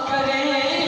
करे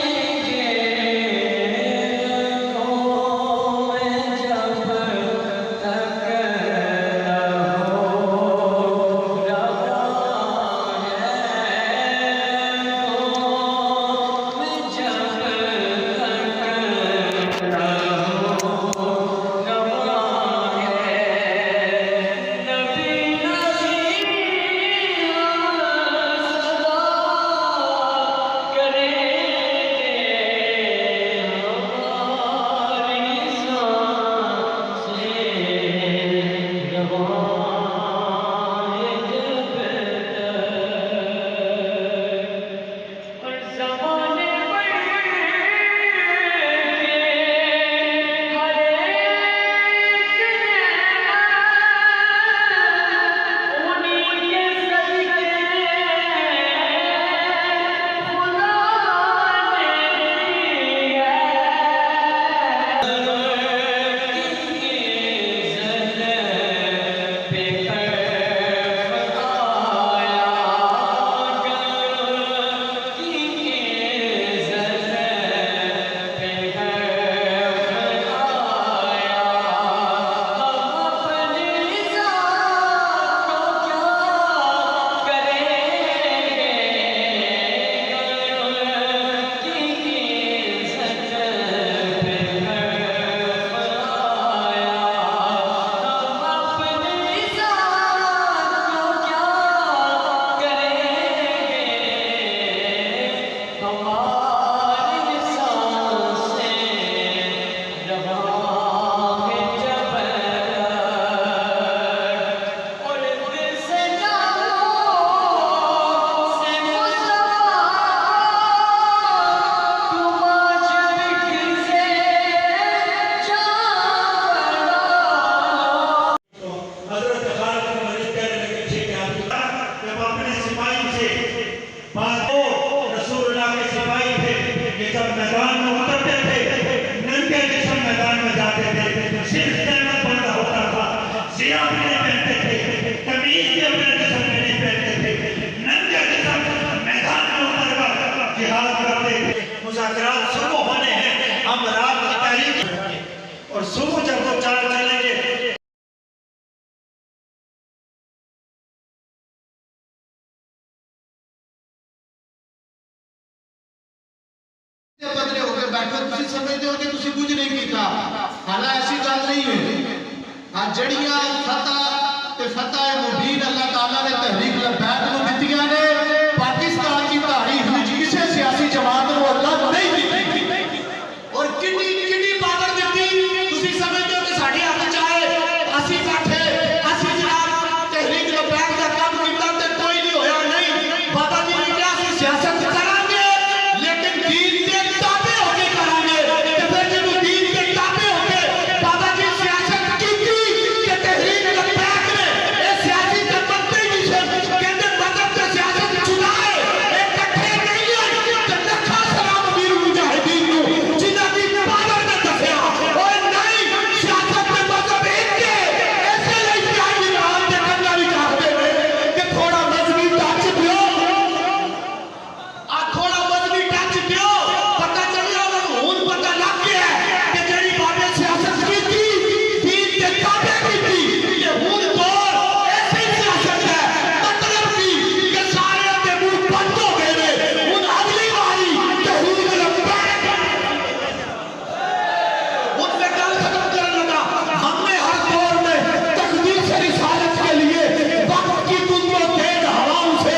और सुबह जब वो चाल चलेंगे बदले होकर बैठो, तुम समझते हो कि तुम कुछ नहीं किया। हालांकि ऐसी गल नहीं है। आज जड़ियां फतह ते फतह मुबीन अल्लाह ताला ने तहरीक लबैक को दित्तियां ने, पाकिस्तान की तारीख में किसी सियासी जमात को अल्लाह नहीं दी। और कितनी कितनी पावर दी। तुम समझते हो कि साडी हाथ चाहे असि बैठे असि जनाब तहरीक लबैक का काम किया ते कोई नहीं होया। नहीं, बाबा जी ने कहा असि सियासत करांगे लेकिन दीन के ताबे होके करांगे। ते फिर जब दीन के ताबे होके बाबा जी सियासत की कि तहरीक लबैक ने ये सियासी जमातें की कहते मदद से सियासत चुनाए इकट्ठे नहीं होए ते लखा सलाम अमीर मुजाहिदीन नु जिन्हां दी पावर ने दसिया ओए नहीं सियासत में मजहब एक है। ऐसे नहीं प्यार इमाम दे कन्ना भी चाहते ने कि थोड़ा मजहबी टच दियो, आ थोड़ा मजहबी टच दियो। पता चलिया हुन पता लग गया कि जेड़ी बाबे सियासत की दीन के ताबे की ये हुन तो ऐसी सियासत है। मतलब की कि सारे दे मुंह बंद हो गए ने। हुन अगली बारी तहरीक लबैक उस पे गल खत्म करने लगा। हमने हर दौर में तकदीर से रिसालत के लिए वक्त की कुंदों तेज हवाओं से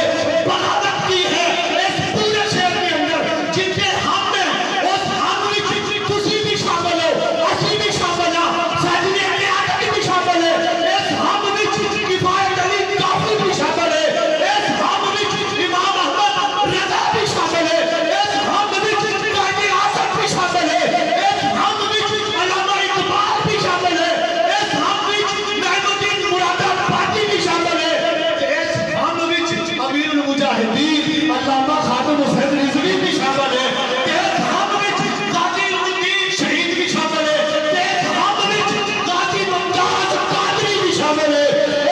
बगावत की है। इस पूरे शहर के अंदर जितने हमने उस हम में खुशी भी शामिल हो, हंसी भी शामिल है, साजिद क़यादत भी शामिल है, इस हम में किफायत अली काफी भी शामिल है, इस हम में इमाम अहमद रजा भी शामिल है, इस हम में काजी आसफ भी शामिल है, इस हम में अल्लामा इकबाल भी शामिल है, इस हम में महमूदुद्दीन मुरादाबादी भी शामिल है, इस हम में अमीरुल मुजाहिदीन अल्लामा खादिम हुसैन रिजवी भी शामिल है, इस हम में काजी उद्दीन शहीद भी शामिल है, इस हम में काजी मुमताज कादरी भी शामिल है,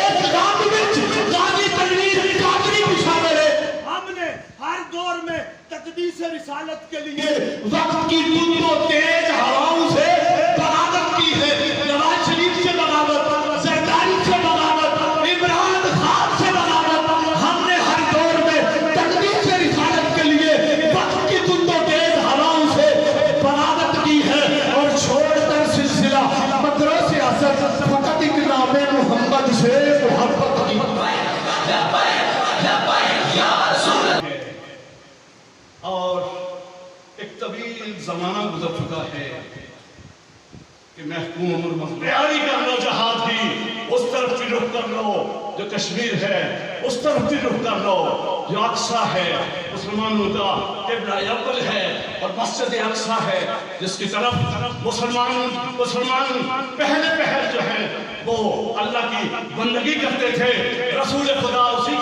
इस हम में काजी तनवीर कादरी भी शामिल है। हमने हर दौर में तकदीर से रिसालत के लिए वक्त की कुंदों तेज हवाओं से बगावत की है। नवाज शरीफ से बगावत, जरदारी से बगावत, इमरान खान से बगावत। हमने हर दौर में तकदीर से रिसालत के लिए वक्त की कुंदों तेज हवाओं से बगावत की है। और छोड़कर सिलसिला मदरस सियासत फकत एक नामे मोहम्मद से मोहब्बत की। और एक तवील जमाना गुजर चुका है कि महकूम और तैयारी कर लो जहाद की, उस तरफ भी रुख कर लो जो कश्मीर है, उस तरफ भी रुख कर लो जो अक्सा है, मुसलमानों का क़िबला अव्वल है और मस्जिद अक्सा है जिसकी तरफ मुसलमान पहले पहल जो है वो अल्लाह की बंदगी करते थे। रसूल खुदा उसी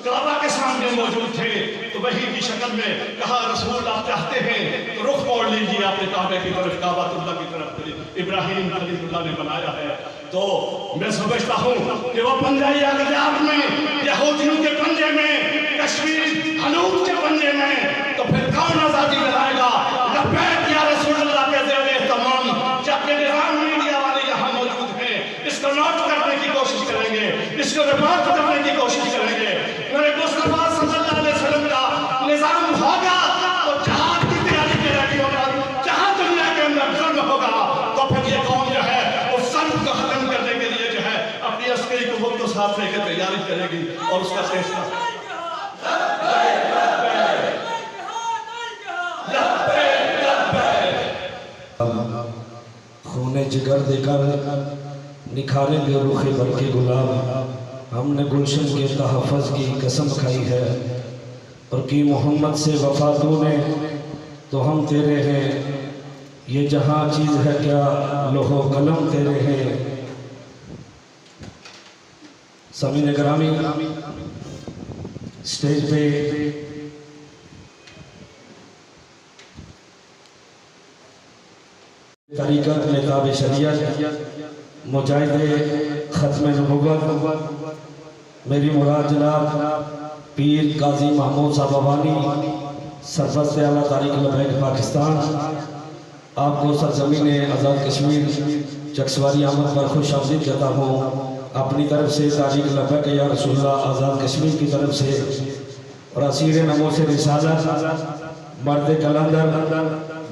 काबा के सामने मौजूद थे तो वही की शक्ल में कहा रसूल आप चाहते हैं तो रुख मोड़ लीजिए आपने काबे की तरफ, काबातुल्लाह की तरफ इब्राहिम खलीलुल्लाह ने बनाया है। तो मैं समझता हूँ कि वो पंजाबी अगजाब में, यहूदियों के पंजे में, कश्मीर हनूफ के पंजे में, तो फिर कौन आजादी दिलाएगा? लब्बैक या रसूलुल्लाह के ज़ेरे तमाम जबकि निज़ाम मीडिया वाले यहाँ मौजूद हैं, इसको नोट करने की कोशिश करेंगे, इसको रिपोर्ट करने की कोशिश करेंगे। मेरे मुस्तफा सल्लल्लाहु अलैहि वसल्लम का निज़ाम होगा तो जहाद की तैयारी करेगी, होगा जहाँ दुनिया के अंदर जुल्म होगा तो फिर ये कौम जो है वो सल्ब को खत्म करने के लिए जो है अपनी अस्करी कुव्वत को साथ लेकर तैयारी करेगी और उसका फैसला खूने जिगर देकर निखारेंगे रुखे भर के गुलाब। हमने गुलशन के तहफ़्फ़ुज़ की कसम खाई है और की मोहम्मद से वफा तूने तो हम तेरे हैं। ये जहाँ चीज़ है क्या लोहो कलम तेरे हैं। समीन ग्रामी स्टेज पे तरीक़त में ताबे शरीयत मुजाहिद ख़त्म नबुव्वत मेरी मुराद जनाब पीर काजी महमूद साहब अवानी सरपरस्त आला तारीक़ लबैक पाकिस्तान आपको सरजमीन आज़ाद कश्मीर चकसवारी आमद पर खुश आमदीद कहता हूँ। अपनी तरफ से तारीख लब्बैक या रसूलुल्लाह आज़ाद कश्मीर की तरफ से और असीर नमो से रिसालत मर्द कलंदर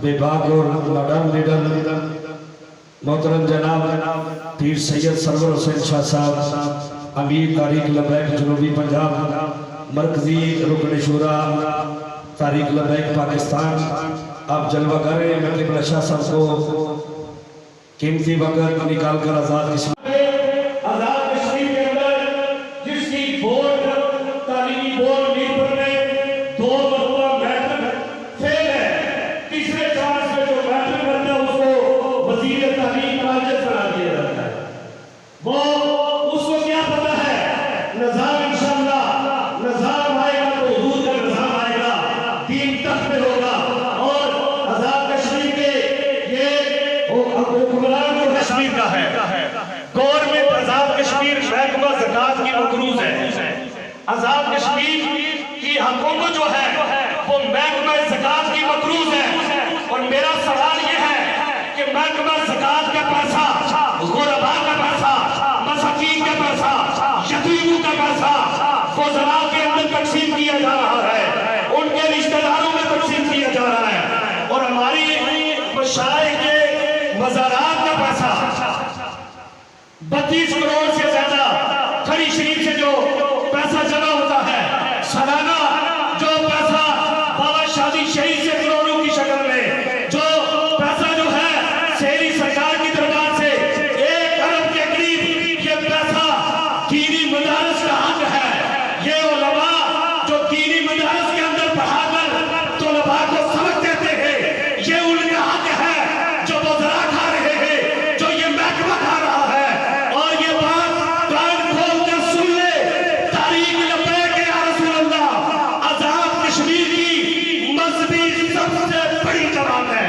बेबाक और मॉडर्न लीडर मोहतरम जनाब पीर सैयद सरवर हुसैन शाह साहब अमीर तारीख लब्बैक जनूबी पंजाब मरकजी रुकन शुरा तारीख लब्बैक पाकिस्तान, आप जलवा कर रहे हैं। मैं क़िबला शाह साहब को कीमती वक्त निकाल कर आज़ाद कश्मीर के अंदर जिसकी बोर्ड तालीमी बोर्ड नीलपुर में 2 मरतबा मैट्रिक फेल है, तीसरे चांस में जो मैट्रिक करता है उसको वजीर तालीम नामजद करा दिया जाता है। वो उसको क्या पता है निज़ाम इंशाअल्लाह निज़ाम आएगा तो हुजूर का निज़ाम आएगा, दीन तक पे होगा। और आज़ाद कश्मीर के ये हुक्मरान जो कश्मीर का है, गवर्नमेंट आज़ाद कश्मीर महकमा ज़कात की मकरूज है। आज़ाद कश्मीर की हुकूमत जो है वो महकमा ज़कात की मकरूज है। और मेरा सवाल ये है कि महकमा ज़कात का पैसा, गुरबा का पैसा, मसाकीन का पैसा, यतीमों का पैसा फुज़ला के अंदर तकसीम किया जा रहा है, उनके रिश्तेदारों में तकसीम किया जा रहा है। और हमारी मशाइख के मज़ारात का पैसा 32 करोड़ से ज्यादा खड़ी शरीफ से जो पैसा जमा होता है, सालाना जो पैसा बाबा शादी शहीद से करोड़ों की शक्ल में जो पैसा जो है शहरी सरकार की दरबार से 1 अरब के करीब ये पैसा दीनी मदारस का हक है। ये उलमा जो दीनी मदारस के अंदर पढ़ाकर तलबा को समझ देते हैं, ये उनका हक है जो वज़रा खा रहे हैं, जो ये महकमा खा रहा है। और ये बात कान खोल कर सुन ले, तारीख लब्बैक या रसूलल्लाह आज़ाद कश्मीर की मजहबी सबसे बड़ी जमात है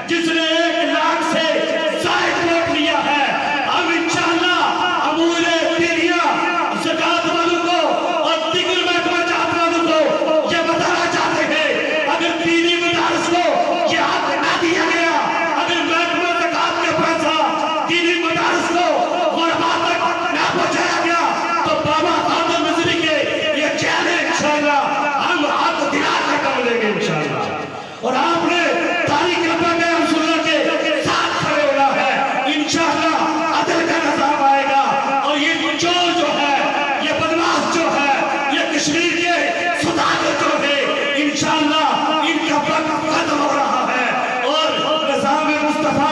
जिसने 1 लाख से ज़ायद वोट लिया है। हम इंशाअल्लाह अमूल दिनिया ज़कात वालों को और दिगर महकमा जात वालों को ये बताना चाहते हैं, अगर दीनी मदारस को ये हक ना दिया गया, अगर महकमा ज़कात का पैसा दीनी मदारस को गुरबा तक ना पहुंचाया गया तो बाबा आदम नजरी के ये चेहरे इंशाअल्लाह हम हक दिला कर कर लेंगे इंशाअल्लाह। और आपने तारीख लब्बैक या रसूलुल्लाह के साथ खड़े होना है, इंशाअल्लाह अदल का निज़ाम आएगा। और ये जो है ये बदमाश जो है ये कश्मीर के सुधाकर जो है इंशाअल्लाह इनका वक्त खत्म हो रहा है और निज़ाम मुस्तफा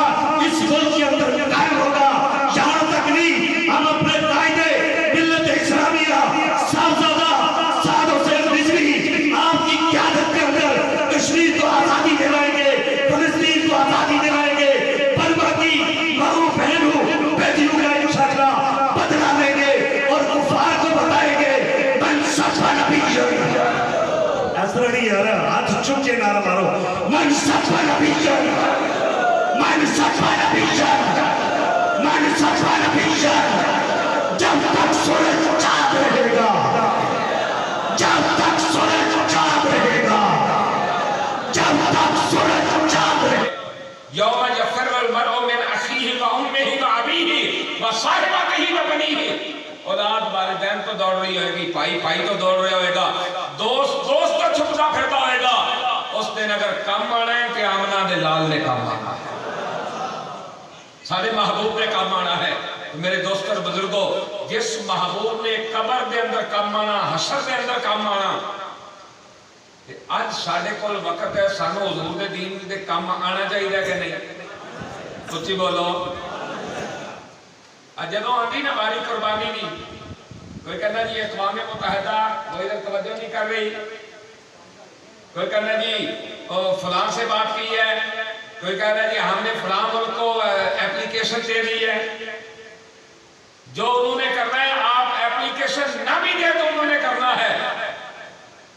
इस मुल्क के अंदर कायम होगा। यहाँ तक नहीं, हम अपने कायदे मिल्लत इस्लामिया साहबजादा साद हुसैन रिजवी आपकी क़यादत के अंदर कश्मीर को आज़ादी दिलाएंगे, फ़लस्तीन को आज़ादी दिलाएंगे, बर्मा की माओ बहनों बेटियों का इंशाअल्लाह बदला लेंगे और कुफार को बताएंगे मन सफा नबी ऐसा नहीं यार, हाथ चुप के नारा मारो, मन सफा नबी मन सफा नबी मन सफा नबी। जब तक सूरज चाँद रहेगा, जब तक सूरज चाँद रहेगा, जब तक सूरज चाँद रहेगा। यौम यफ़िर्रुल मरअु मिन अख़ीहि व उम्मिहि व अबीहि व साहिबतिहि व बनीहि। औलाद वालिदैन तो दौड़ रही होगी, भाई भाई तो दौड़ रहा होगा, दोस्त दोस्त तो छुपता फिरता होगा। उस दिन अगर कम आना है कि आमना दे लाल ने कम आना है, सारे महबूब ने कम आना है। मेरे दोस्त और बुजुर्गों, जिस महबूब ने कबर के अंदर कम आना, हशर के अंदर कम आना, आज साढ़े कोल वक्त है सानू हुजूर दे दीन दे कम आना चाहिए कि नहीं? सच्ची बोलो। जदों आती ना बारी कुर्बानी नहीं, कोई कहना जी अक़वाम मुत्तहिदा कोई तवज्जो नहीं कर रही, कोई कहना जी फलां से बात की है, कोई कहना जी हमने फलां मुल्क को एप्लीकेशन दे दी है। जो उन्होंने करना है, आप एप्लीकेशन ना भी दे तो उन्होंने करना है।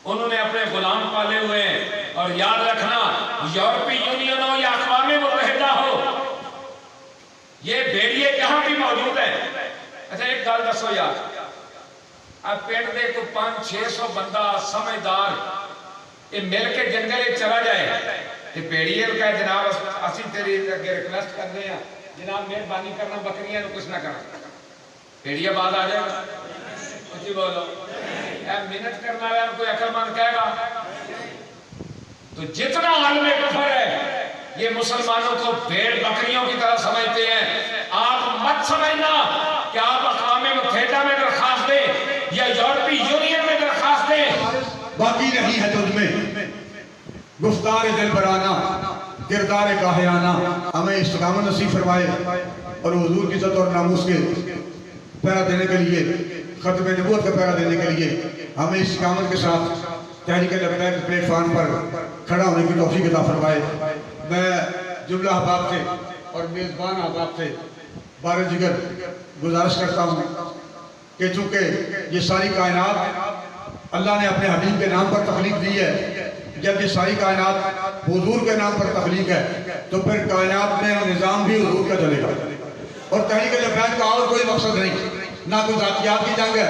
उन्होंने अपने गुलाम पाले हुए हैं। और याद रखना, यूरोपीय यूनियन हो या अक़वाम मुत्तहिदा हो, ये भेड़िए जहां भी मौजूद है। अच्छा एक गल दसो यार, अब पिंड दे को 500-600 बंदा समझदार ये मिल के जंगल चला जाए ते पेड़िए का जनाब असी तेरी अगे रिक्वेस्ट करते हैं जनाब मेहरबानी करना बकरियां कुछ ना करना पेड़िया बाद आ जाएगा कुछ बोलो मिनट करना है कोई अकलमंद कहेगा तो जितना आलम कफर है ये मुसलमानों को भेड़ बकरियों की तरह समझते हैं आप मत समझना कि आप अक़वाम मुत्तहिदा में दरखास्त दें या यूरोपीय यूनियन में दरखास्त दें बाकी नहीं है तुझमें गुफ्तार दिल बराना किरदार गाहियाना हमें इस्तिकामत नसीब फरमाए और हुजूर की इज्जत और नामूस के पैरा देने के लिए खत्म नबूवत का पैरा देने के लिए हमें इस्तिकामत के साथ तहरीक लबैक प्लेटफार्म पर खड़ा होने की तौफीक अता फरमाए। मैं जुमला अहबाब से और मेज़बान अहबाब से बारह जिगर गुजारिश करता हूँ कि चूँकि ये सारी कायनात अल्लाह ने अपने हबीब के नाम पर तख्लीक दी है, जब ये सारी कायनात हुजूर के नाम पर तख्लीक है तो फिर कायनात में निज़ाम भी हुजूर का चलेगा और तहरीक लबैक का और कोई मकसद नहीं, ना कोई ज़ातियात की जंग है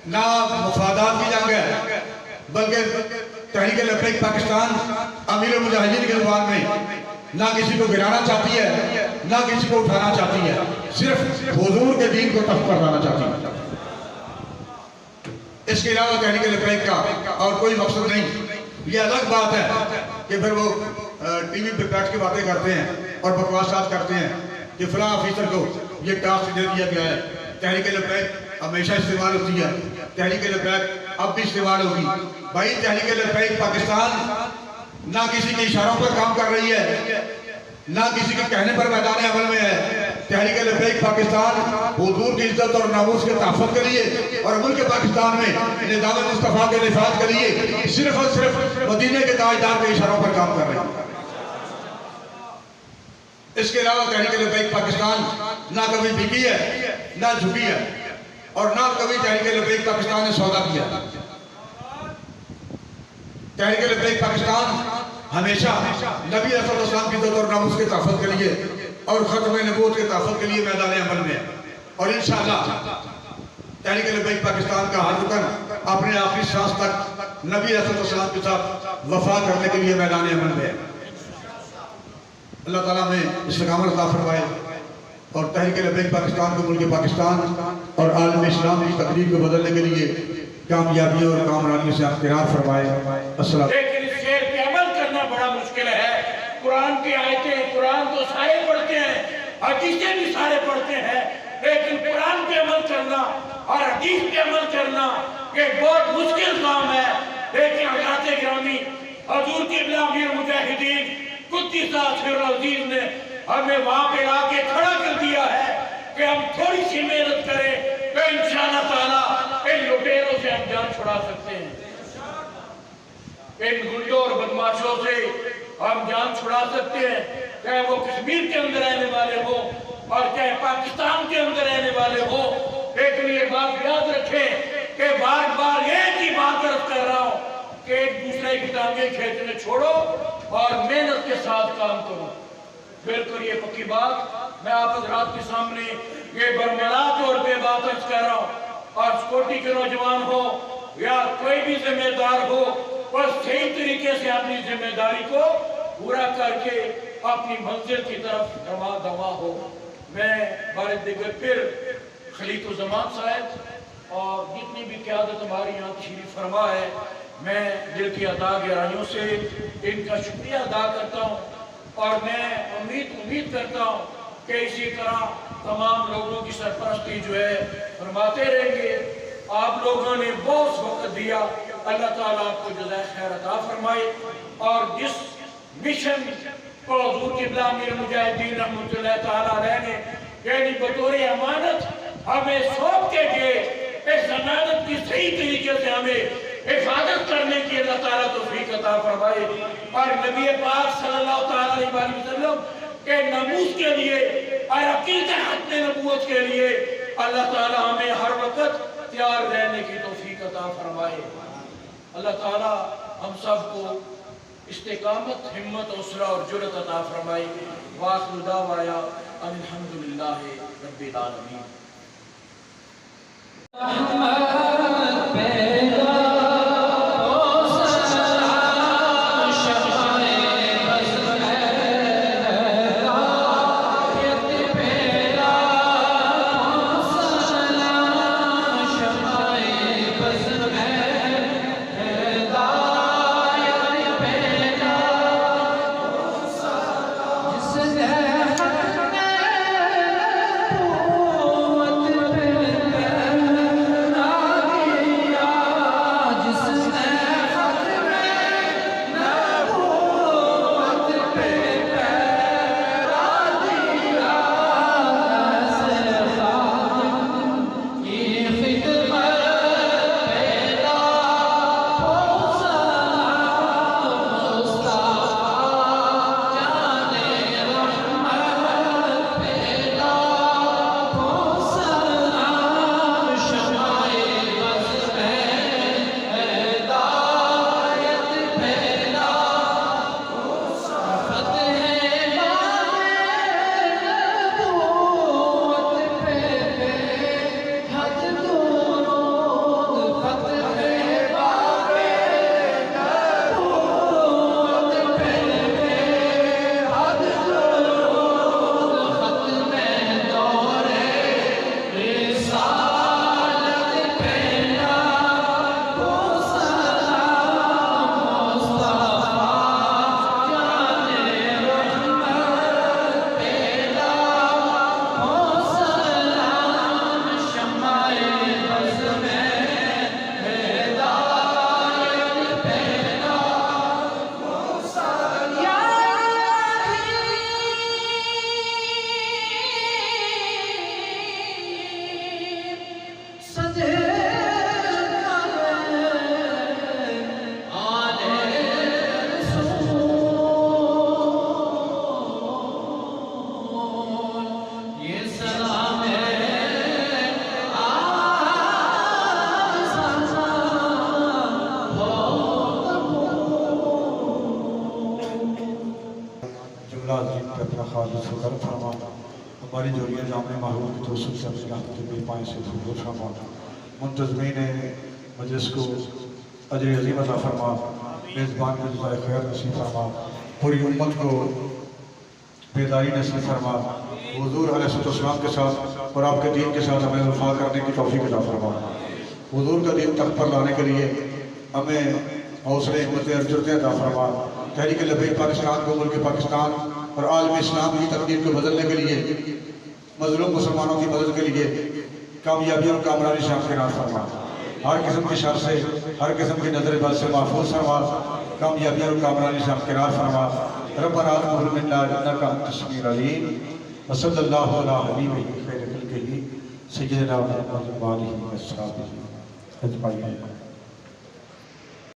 ना मफादात की जंग है, बल्कि तहरीक लबैक पाकिस्तान अमीर मुजाहिदीन के ज़ुबान में ना किसी को गिराना चाहती है ना किसी को उठाना चाहती है, सिर्फ हुजूर के दीन को तख्त पर लाना चाहती है। इसके अलावा तहरीक लबैक का और कोई मकसद नहीं। ये अलग बात है कि फिर वो टीवी पे बैठ के बातें करते हैं और बकवासात करते हैं कि फलां ऑफिसर को ये टास्क दे दिया गया है। तहरीक लबैक हमेशा इस्तेमाल होती है, तहरीक लबैक अब भी इस्तेमाल होगी। भाई तहरीक लबैक पाकिस्तान ना किसी के इशारों पर काम कर रही है ना किसी के कहने पर मैदान अमल में है। तहरीक लबैक पाकिस्तान हुजूर की इज्जत और नामूस के तहफ़्फ़ुज़ के लिए और मुल्क पाकिस्तान में निज़ाम मुस्तफ़ा के निफ़ाज़ के लिए सिर्फ और सिर्फ मदीने के ताजदार के इशारों पर काम कर रही है। इसके अलावा तहरीक लबैक पाकिस्तान ना कभी बिकी है ना झुकी है और ना कभी तहरीक लबैक पाकिस्तान ने सौदा किया। तहरीक लबैक पाकिस्तान हमेशा नबी अलैहिस्सलाम की इज्जत और नामूस के तहफ़्फ़ुज़ के लिए और ख़त्म नबूवत के तहफ़्फ़ुज़ के लिए मैदान अमल में है और इंशाअल्लाह तहरीक लबैक पाकिस्तान का हर रुकन अपने आखिरी सांस तक नबी अलैहिस्सलाम के साथ वफा करने के लिए मैदान अमल में है। अल्लाह ताला में इस्तिकामत अता फरमाए और तहरीक लबैक पाकिस्तान को मुल्क पाकिस्तान और आलम इस्लाम की तकदीर को बदलने के लिए कामयाबी और कामरानी से अख्तियार फरमाए। अस्सलाम। लेकिन इस शेर पे अमल करना बड़ा मुश्किल है। कुरान की आयतें कुरान तो सारे पढ़ते हैं, हदीसें भी सारे पढ़ते हैं, लेकिन कुरान पे अमल करना और हदीस पे अमल करना ये बहुत मुश्किल काम है। लेकिन हज़रात गिरामी हुजूर क़िबला अमीर मुजाहिदीन कुद्दस सिर्रुल अज़ीज़ ने हमें वहाँ पे लाके खड़ा कर दिया है कि हम थोड़ी सी मेहनत करें तो इंशाअल्लाह ताला इन लुटेरों से हम जान छुड़ा सकते हैं, इन गुंडों और बदमाशों से हम जान छुड़ा सकते हैं, चाहे वो कश्मीर के अंदर रहने वाले हो और चाहे पाकिस्तान के अंदर रहने वाले हो। लेकिन ये बात याद रखें कि बार बार एक ही बात अर्ज कर रहा हूँ कि एक दूसरे की टांगे खींचने छोड़ो और मेहनत के साथ काम करो। बिल्कुल ये पक्की बात मैं आप हज़रात के सामने ये बरमला तौर पे बात अर्ज कर रहा हूँ और सिक्योरिटी के नौजवान हो या कोई भी जिम्मेदार हो और सही तरीके से अपनी जिम्मेदारी को पूरा करके अपनी मंजिल की तरफ दवा हो। मैं बारे दिगर फिर खलीफुज़्ज़मान साहब और जितनी भी क़यादत हमारी यहाँ तशरीफ़ फरमा है, मैं दिल की अता गहराइयों से इनका शुक्रिया अदा करता हूँ और मैं उम्मीद करता हूँ कि इसी तरह तमाम लोगों की सरपरस्ती जो है फरमाते रहेंगे। आप लोगों ने बहुत वक्त दिया, अल्लाह ताला आपको जज़ाए खैर अता फरमाए और जिस मिशन को हुज़ूर क़िबला अमीर मुजाहिदीन रहमतुल्लाह ताला अलैह ने यानी बतौर अमानत हमें सौंप के गए, इस अमानत की सही तरीके से हमें हिफाजत करने की अल्लाह ताला तौफीक अता फरमाए और नबी पाक सल्लल्लाहु ताला अलैहि वसल्लम के नमूस के लिए और हकीकत नबूवत के लिए अल्लाह ताला हमें हर वक्त तैयार रहने की तौफीक अता फरमाए। अल्लाह ताला हम सबको इस्तिकामत, हिम्मत, हौसला और जुर्रत अता फरमाए। वाखिरु दावाया अल्हम्दुलिल्लाहि रब्बिल आलमीन। पैदा ओ सलाम शफ़ाए मुलाजिम पे अपना खालिस फकर फरमा, हमारी जोड़ियाँ जामे माहौल की तोसुक से अपनी रहमत बेपाएँ से फूल फरमा, मुंतज़मीन मजलिस को अजर अज़ीम अता फरमा, मेज़बान को जज़ाए खैर नसीब फरमा, पूरी उम्मत को बेदारी नसीब फरमा, हुज़ूर अलैहिस्सलाम के साथ और आपके दीन के साथ हमें वफा करने की तौफीक अता फरमा। हुज़ूर का दीन तख्त पर लाने के लिए हमें हौसले हिम्मत और जुर्रत अता फरमा। तहरीक लब्बैक पाकिस्तान को, मुल्क पाकिस्तान और आलम इस्लाम की तकदीर को बदलने के लिए, मज़लूम मुसलमानों की मदद के लिए कामयाबी और कामरानी शाम के नाम फरमा। हर किस्म की शर से, हर किस्म की नजर बद से महफूज फरमा, कामयाबी और कामरानी शाम के नाम फरमा। रब्बना तक़ब्बल मिन्ना इन्नका अंतस समीउल अलीम व सल्लल्लाहु अला हबीबिही खैरिल खल्क़िही सय्यिदिना मुहम्मद व आलिहि व अस्हाबिही अजमईन।